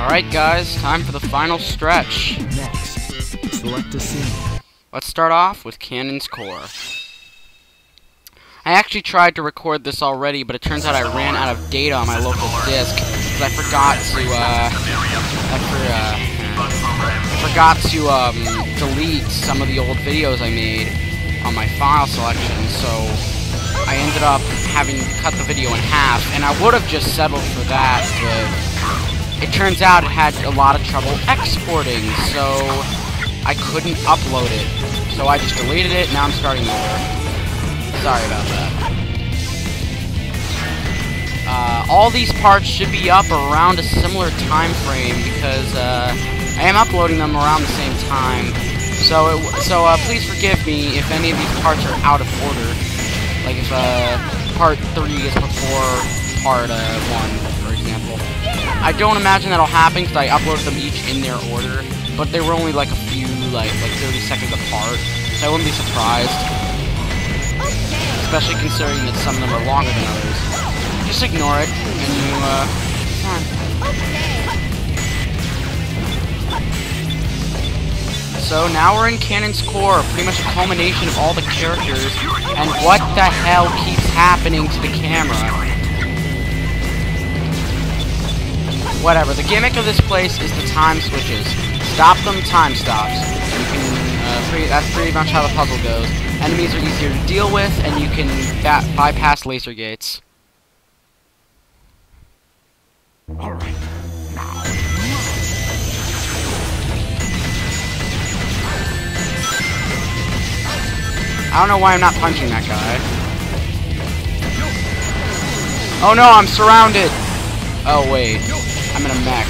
Alright guys, time for the final stretch. Next, select a scene. Let's start off with Cannon's Core. I actually tried to record this already, but it turns out I ran out of data on my local disk because I forgot to delete some of the old videos I made on my file selection, so I ended up having to cut the video in half, and I would have just settled for that, but it turns out it had a lot of trouble exporting, so I couldn't upload it. So I just deleted it, now I'm starting over. Sorry about that. All these parts should be up around a similar time frame because I am uploading them around the same time. So please forgive me if any of these parts are out of order. Like if part 3 is before part 1, for example. I don't imagine that'll happen because I uploaded them each in their order, but they were only like a few, like 30 seconds apart, so I wouldn't be surprised. Especially considering that some of them are longer than others. Just ignore it, and you, fine. So now we're in Cannon's Core, pretty much a culmination of all the characters, and what the hell keeps happening to the camera? Whatever, the gimmick of this place is the time switches. Stop them, time stops. You can, that's pretty much how the puzzle goes. Enemies are easier to deal with, and you can bypass laser gates. Alright, now. I don't know why I'm not punching that guy. Oh no, I'm surrounded! Oh wait, I'm in a mech.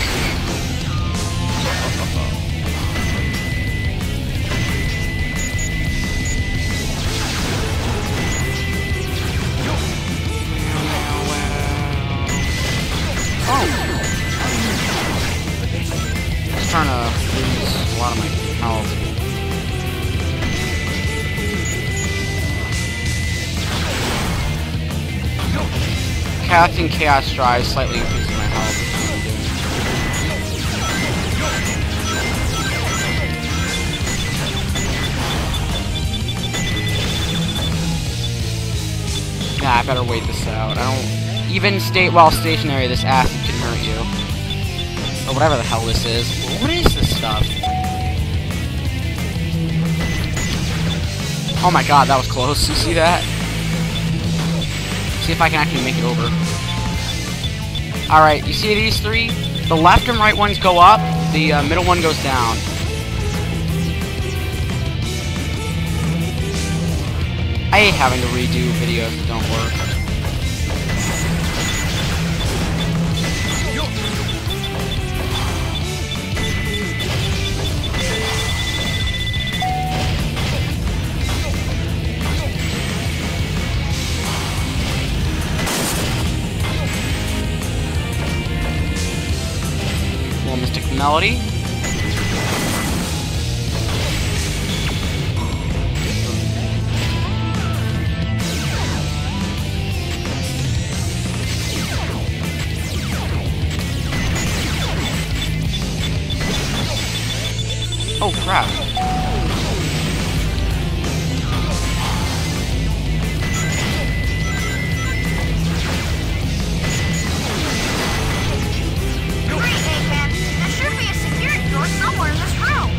Just trying to lose a lot of my health. Casting Chaos Drive slightly increases my health. Nah, I better wait this out. I don't... Even while stationary, this acid can hurt you. Or whatever the hell this is. What is this stuff? Oh my god, that was close. You see that? See if I can actually make it over. Alright, you see these three? The left and right ones go up, the middle one goes down. I hate having to redo videos that don't work. Mystic Melody. Oh crap. Somewhere in this room.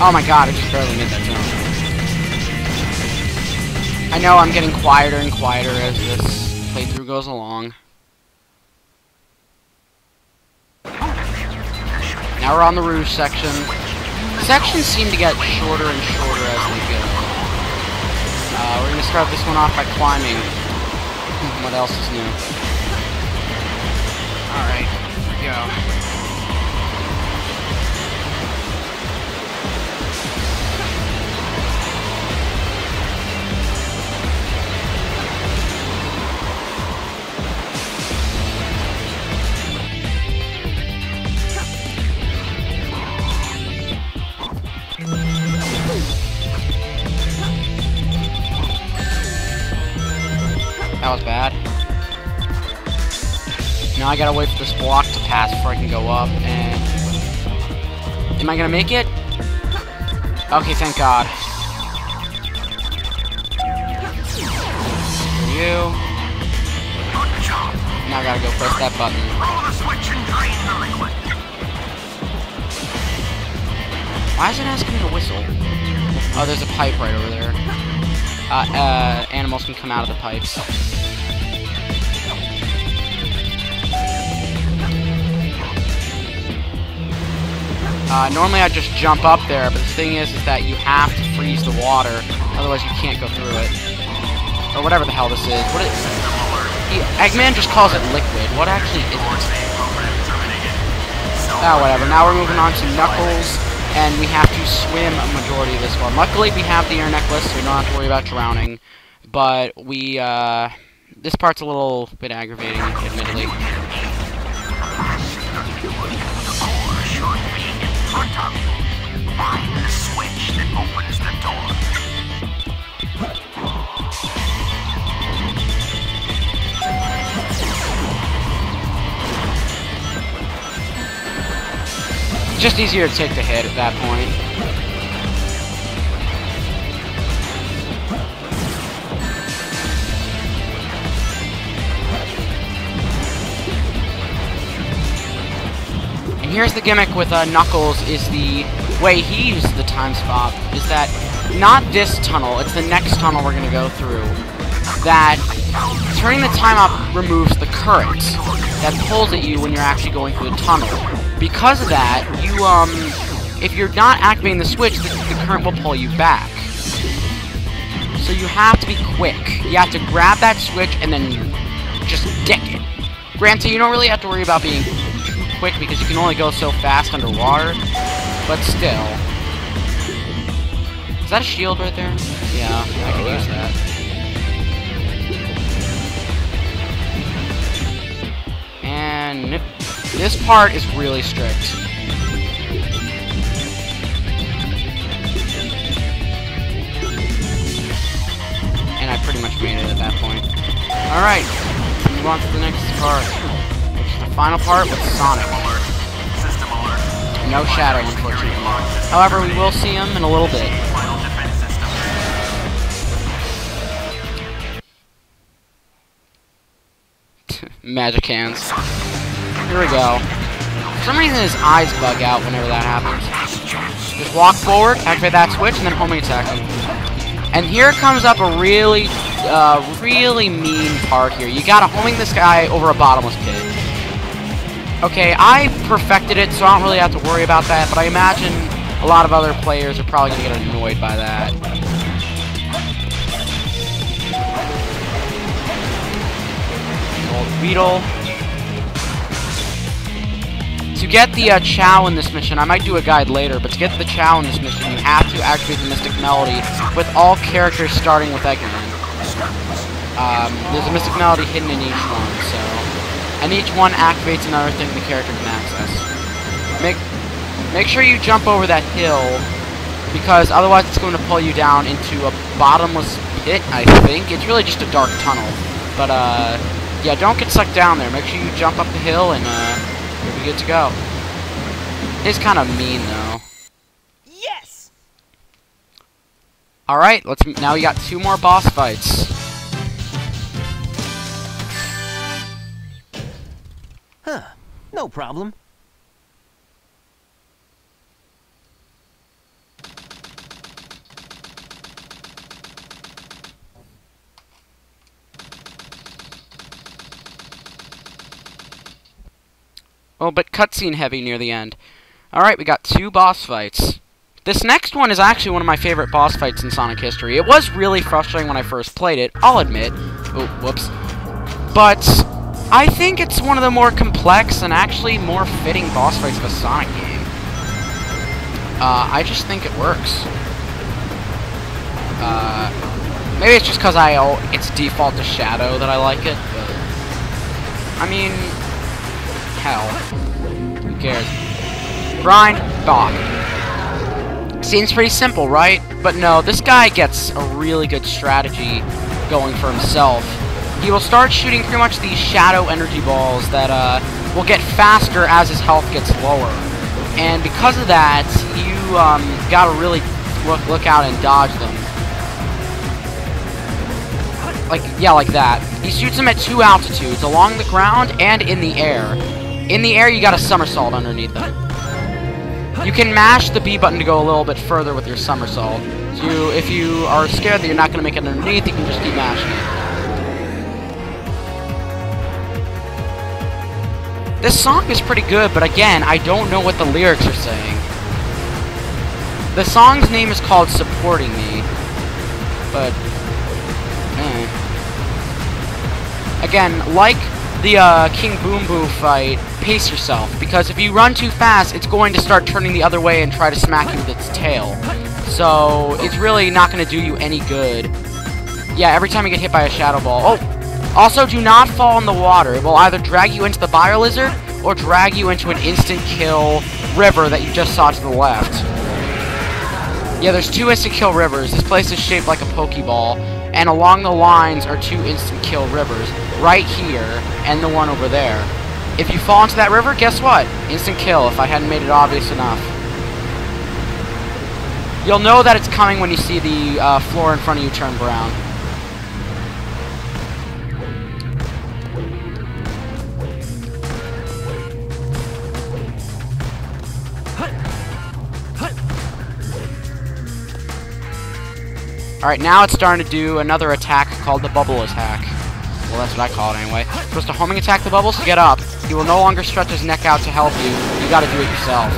Oh my god, I just barely made that jump. I know I'm getting quieter and quieter as this playthrough goes along. Now we're on the Rouge section. Sections seem to get shorter and shorter as they go. We're gonna start this one off by climbing. What else is new? Alright, here we go. Now I gotta wait for this block to pass before I can go up, and... Am I gonna make it? Okay, thank God. For you. Now I gotta go press that button. Why is it asking me to whistle? Oh, there's a pipe right over there. Animals can come out of the pipes. Normally I'd just jump up there, but the thing is that you have to freeze the water, otherwise you can't go through it. Or whatever the hell this is. Eggman just calls it liquid. What actually is it? Oh, whatever. Now we're moving on to Knuckles, and we have to swim a majority of this one. Luckily, we have the air necklace, so we don't have to worry about drowning. But we, this part's a little bit aggravating, admittedly. Find the switch that opens the door. Just easier to take the hit at that point. And here's the gimmick with Knuckles, is the way he uses the time stop, is that not this tunnel, it's the next tunnel we're going to go through, that turning the time up removes the current that pulls at you when you're actually going through the tunnel. Because of that, you, if you're not activating the switch, the current will pull you back. So you have to be quick. You have to grab that switch and then just dick it. Granted, you don't really have to worry about being too quick because you can only go so fast underwater, but still. Is that a shield right there? Yeah, I can use that. And this part is really strict. And I pretty much made it at that point. Alright, move on to the next part, which is the final part with Sonic. No Shadow, unfortunately. However, we will see him in a little bit. Magic hands. Here we go. For some reason his eyes bug out whenever that happens. Just walk forward, activate that switch, and then homing attack him. And here comes up a really, really mean part here. You gotta homing this guy over a bottomless pit. Okay, I perfected it, so I don't really have to worry about that, but I imagine a lot of other players are probably gonna get annoyed by that. Beetle. To get the Chow in this mission, I might do a guide later, but to get the Chow in this mission, you have to activate the Mystic Melody with all characters starting with Eggman. There's a Mystic Melody hidden in each one, so... And each one activates another thing the character can access. Make sure you jump over that hill, because otherwise it's going to pull you down into a bottomless pit, I think. It's really just a dark tunnel. But, yeah, don't get sucked down there. Make sure you jump up the hill and, you'll be good to go. It's kind of mean, though. Yes! Alright, now we got 2 more boss fights. Huh. No problem. Oh, but cutscene heavy near the end. Alright, we got 2 boss fights. This next one is actually one of my favorite boss fights in Sonic history. It was really frustrating when I first played it, I'll admit. Oh, whoops. But I think it's one of the more complex and actually more fitting boss fights of a Sonic game. I just think it works. Maybe it's just because it's default to Shadow that I like it, but... I mean... hell. Who cares? Grind, Bach. Seems pretty simple, right? But no, this guy gets a really good strategy going for himself. he will start shooting pretty much these shadow energy balls that will get faster as his health gets lower. And because of that, you gotta really look out and dodge them. Like that. He shoots them at 2 altitudes, along the ground and in the air. In the air, you got a somersault underneath them. You can mash the B button to go a little bit further with your somersault. So if you are scared that you're not going to make it underneath, you can just keep mashing it. This song is pretty good, but again, I don't know what the lyrics are saying. The song's name is called Supporting Me, but... Again, like the King Boom Boo fight, pace yourself, because if you run too fast, it's going to start turning the other way and try to smack you with its tail. So, it's really not going to do you any good. Yeah, every time you get hit by a Shadow Ball. Oh! Also, do not fall in the water. It will either drag you into the Bio-Lizard, or drag you into an instant kill river that you just saw to the left. Yeah, there's 2 instant kill rivers. This place is shaped like a Pokeball, and along the lines are 2 instant kill rivers. Right here, and the one over there. If you fall into that river, guess what? Instant kill, if I hadn't made it obvious enough. You'll know that it's coming when you see the floor in front of you turn brown. Alright, now it's starting to do another attack called the bubble attack. Well, that's what I call it anyway. You're supposed to homing attack the bubbles to get up. He will no longer stretch his neck out to help you. You gotta do it yourself.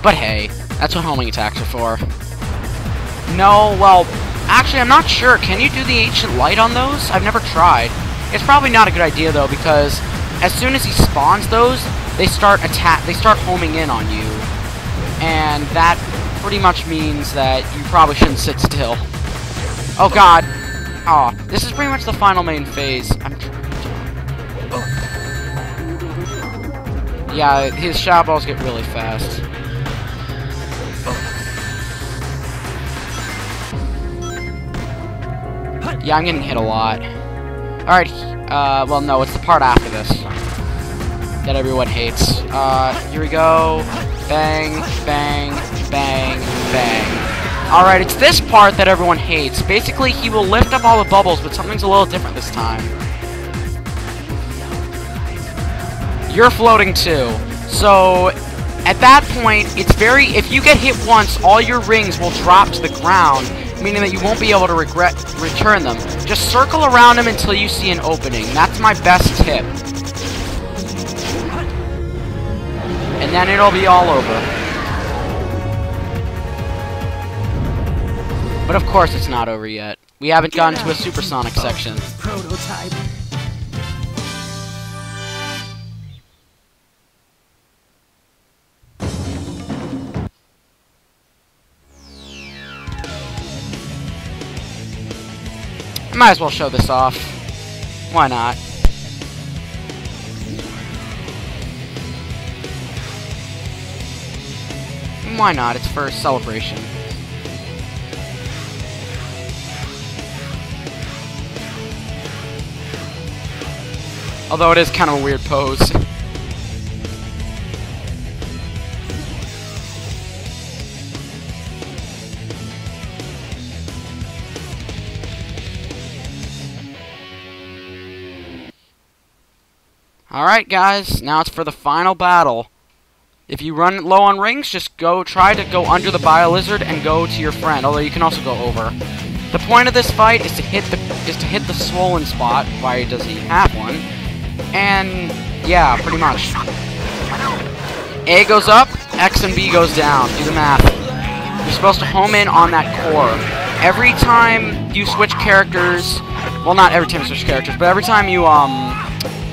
But hey, that's what homing attacks are for. No, well, actually, I'm not sure. Can you do the Ancient Light on those? I've never tried. It's probably not a good idea, though, because as soon as he spawns those, they start homing in on you. And that pretty much means that you probably shouldn't sit still. Oh, God. Aw, this is pretty much the final main phase. Yeah, his Shadow Balls get really fast. Yeah, I'm getting hit a lot. Alright, well, no, it's the part after this that everyone hates. Here we go. Bang, bang, bang, bang. Alright, it's this part that everyone hates. Basically, he will lift up all the bubbles, but something's a little different this time. You're floating too. So, at that point, it's if you get hit once, all your rings will drop to the ground, meaning that you won't be able to return them. Just circle around them until you see an opening. That's my best tip. And then it'll be all over. But of course it's not over yet. We haven't gotten to a supersonic section. Prototype. I might as well show this off. Why not? Why not? It's for a celebration. Although it is kind of a weird pose. Alright guys, now it's for the final battle. If you run low on rings, just try to go under the Bio-Lizard and go to your friend, although you can also go over. The point of this fight is to hit the swollen spot. Why does he have one? And yeah, pretty much. A goes up, X and B goes down. Do the math. You're supposed to home in on that core. Every time you switch characters, well, not every time you switch characters, but every time you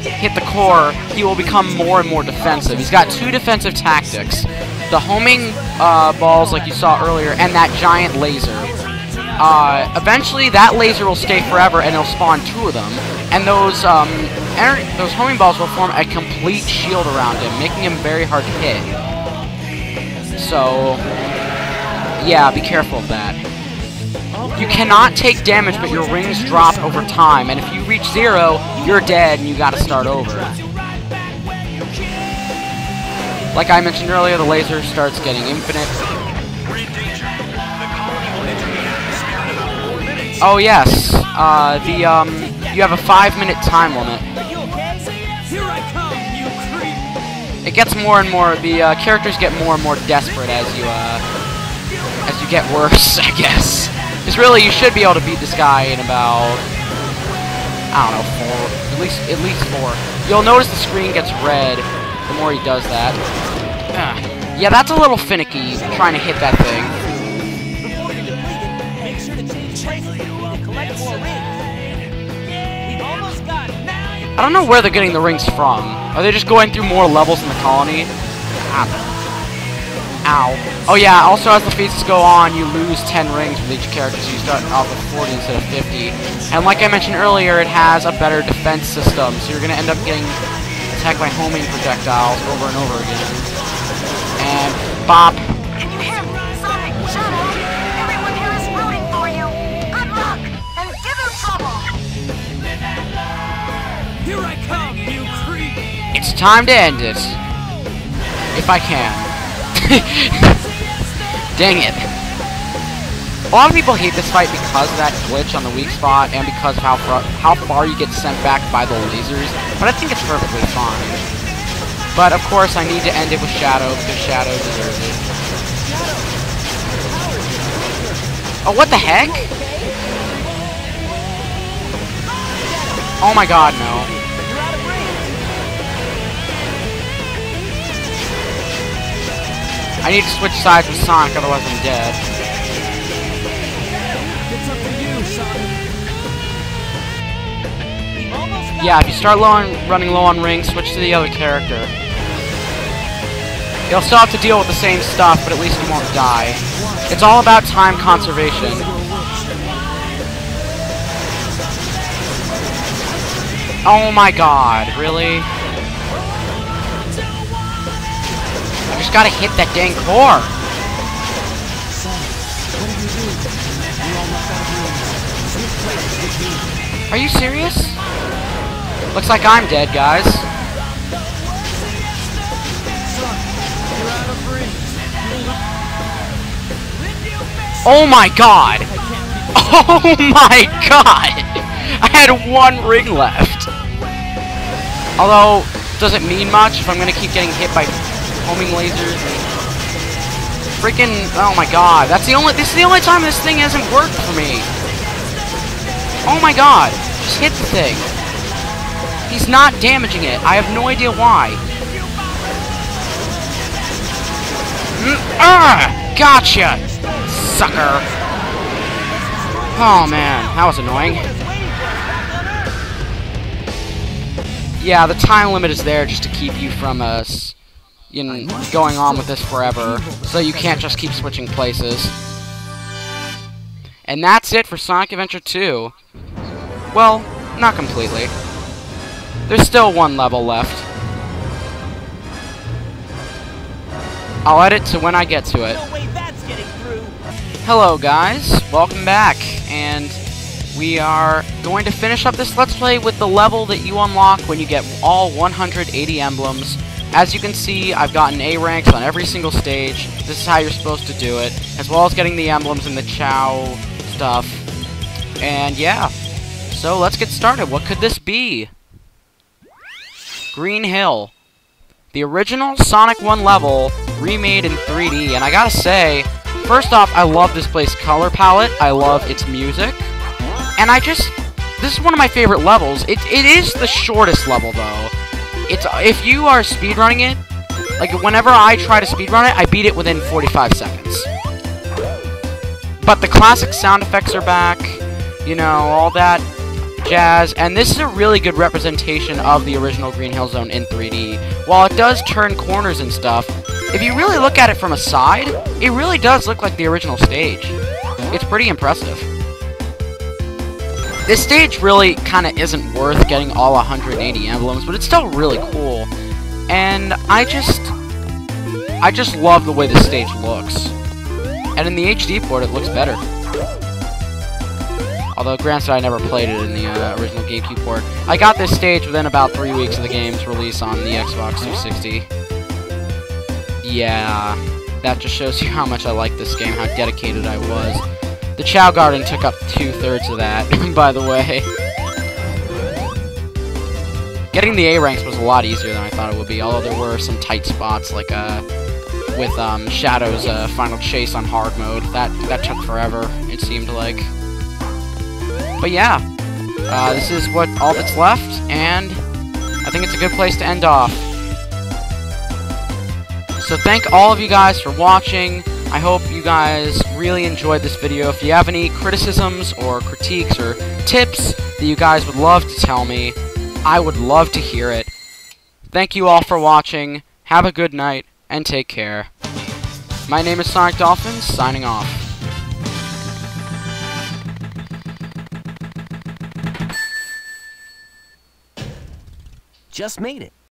hit the core, he will become more and more defensive. He's got 2 defensive tactics: the homing balls, like you saw earlier, and that giant laser. Eventually, that laser will stay forever, and it'll spawn 2 of them. And those homing balls will form a complete shield around him, making him very hard to hit. So, yeah, be careful of that. You cannot take damage, but your rings drop over time, and if you reach 0, you're dead and you gotta start over. Like I mentioned earlier, the laser starts getting infinite. Oh yes, you have a 5-minute time limit. It gets more and more, the characters get more and more desperate as you get worse, I guess. Because really, you should be able to beat this guy in about, I don't know, 4, at least 4. You'll notice the screen gets red the more he does that. Yeah, that's a little finicky, trying to hit that thing. I don't know where they're getting the rings from. Are they just going through more levels in the colony? Ow. Oh yeah, also as the phases go on, you lose 10 rings with each character, so you start off with 40 instead of 50. And like I mentioned earlier, it has a better defense system, so you're going to end up getting attacked by homing projectiles over and over again. And bop. Can you hear me, Sonic? Shadow? Everyone here is rooting for you. Good luck, and give him trouble. Here I come, you creep! It's time to end it. If I can. Dang it. A lot of people hate this fight because of that glitch on the weak spot and because of how far you get sent back by the lasers, but I think it's perfectly fine. But of course I need to end it with Shadow because Shadow deserves it. Oh, what the heck? Oh my god, no. I need to switch sides with Sonic, otherwise I'm dead. Yeah, if you start running low on rings, switch to the other character. You'll still have to deal with the same stuff, but at least you won't die. It's all about time conservation. Oh my god, really? I just gotta hit that dang core. Are you serious? Looks like I'm dead, guys. Oh my god! Oh my god! I had 1 ring left. Although, does it mean much if I'm gonna keep getting hit by homing lasers? Freaking, oh my god, this is the only time this thing hasn't worked for me. Oh my god, just hit the thing. He's not damaging it. I have no idea why. Gotcha, sucker. Oh man, that was annoying. Yeah, the time limit is there just to keep you from going on with this forever, so you can't just keep switching places. And that's it for Sonic Adventure 2. Well, not completely. There's still 1 level left. I'll edit to when I get to it. Hello guys, welcome back, and we are going to finish up this Let's Play with the level that you unlock when you get all 180 emblems. As you can see, I've gotten A ranks on every single stage. This is how you're supposed to do it, as well as getting the emblems and the Chow stuff. And yeah, so let's get started. What could this be? Green Hill. The original Sonic 1 level, remade in 3D, and I gotta say, first off, I love this play's color palette, I love its music, and this is one of my favorite levels. It is the shortest level, though. If you are speedrunning it, like, whenever I try to speedrun it, I beat it within 45 seconds. But the classic sound effects are back, you know, all that jazz, and this is a really good representation of the original Green Hill Zone in 3D. While it does turn corners and stuff, if you really look at it from a side, it really does look like the original stage. It's pretty impressive. This stage really kind of isn't worth getting all 180 emblems, but it's still really cool. And I just love the way this stage looks. And in the HD port, it looks better. Although, granted, I never played it in the original GameCube port. I got this stage within about 3 weeks of the game's release on the Xbox 360. Yeah, that just shows you how much I like this game, how dedicated I was. The Chow Garden took up 2/3 of that, by the way. Getting the A ranks was a lot easier than I thought it would be, although there were some tight spots, like with Shadow's final chase on hard mode. That took forever, it seemed like. But yeah, this is all that's left, and I think it's a good place to end off. So thank all of you guys for watching. I hope you guys really enjoyed this video. If you have any criticisms or critiques or tips that you guys would love to tell me, I would love to hear it. Thank you all for watching. Have a good night, and take care. My name is Sonic Dolphin, signing off. Just made it.